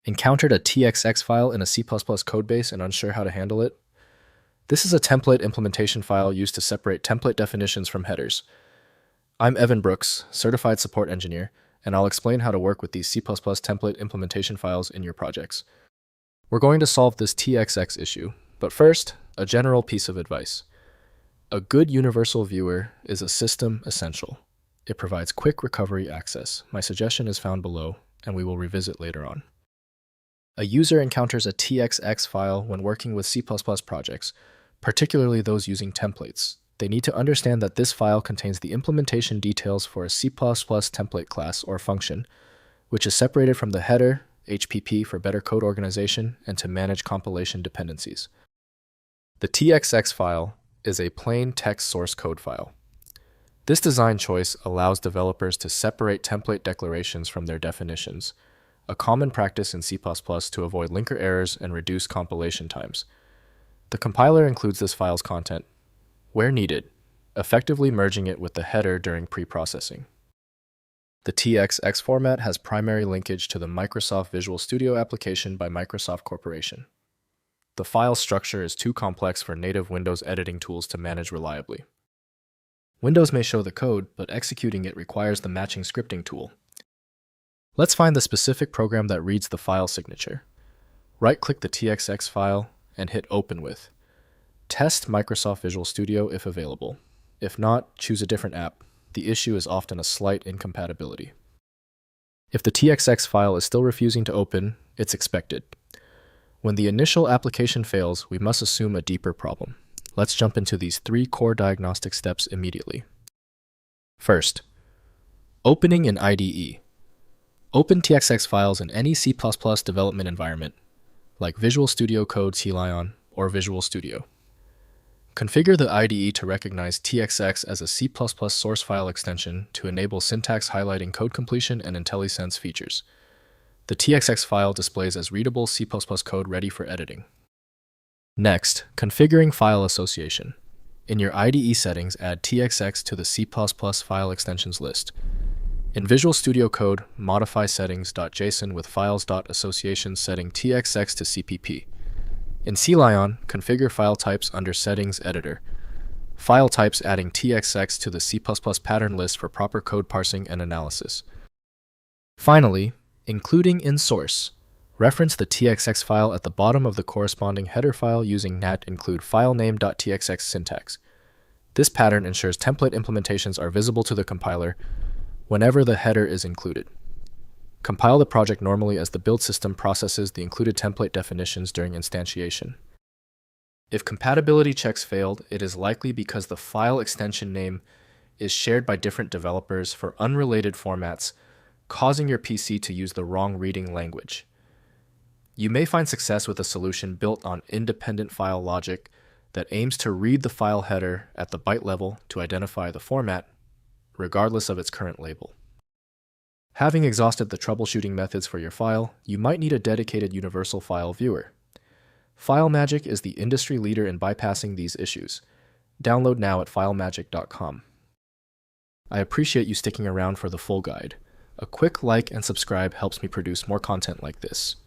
Encountered a TXX file in a C++ codebase and unsure how to handle it? This is a template implementation file used to separate template definitions from headers. I'm Evan Brooks, Certified Support Engineer, and I'll explain how to work with these C++ template implementation files in your projects. We're going to solve this TXX issue, but first, a general piece of advice. A good universal viewer is a system essential. It provides quick recovery access. My suggestion is found below, and we will revisit later on. A user encounters a TXX file when working with C++ projects, particularly those using templates. They need to understand that this file contains the implementation details for a C++ template class or function, which is separated from the header, HPP for better code organization, and to manage compilation dependencies. The TXX file is a plain text source code file. This design choice allows developers to separate template declarations from their definitions, a common practice in C++ to avoid linker errors and reduce compilation times. The compiler includes this file's content, where needed, effectively merging it with the header during pre-processing. The TXX format has primary linkage to the Microsoft Visual Studio application by Microsoft Corporation. The file structure is too complex for native Windows editing tools to manage reliably. Windows may show the code, but executing it requires the matching scripting tool. Let's find the specific program that reads the file signature. Right-click the TXX file and hit Open with. Test Microsoft Visual Studio if available. If not, choose a different app. The issue is often a slight incompatibility. If the TXX file is still refusing to open, it's expected. When the initial application fails, we must assume a deeper problem. Let's jump into these 3 core diagnostic steps immediately. First, opening in IDE. Open TXX files in any C++ development environment, like Visual Studio Code CLion or Visual Studio. Configure the IDE to recognize TXX as a C++ source file extension to enable syntax highlighting code completion and IntelliSense features. The TXX file displays as readable C++ code ready for editing. Next, configuring file association. In your IDE settings, add TXX to the C++ file extensions list. In Visual Studio Code, modify settings.json with files.association setting TXX to CPP. In CLion, configure file types under Settings Editor. File types adding TXX to the C++ pattern list for proper code parsing and analysis. Finally, including in source. Reference the TXX file at the bottom of the corresponding header file using nat include filename.txx syntax. This pattern ensures template implementations are visible to the compiler whenever the header is included. Compile the project normally as the build system processes the included template definitions during instantiation. If compatibility checks failed, it is likely because the file extension name is shared by different developers for unrelated formats, causing your PC to use the wrong reading language. You may find success with a solution built on independent file logic that aims to read the file header at the byte level to identify the format, regardless of its current label. Having exhausted the troubleshooting methods for your file, you might need a dedicated universal file viewer. FileMagick is the industry leader in bypassing these issues. Download now at filemagick.com. I appreciate you sticking around for the full guide. A quick like and subscribe helps me produce more content like this.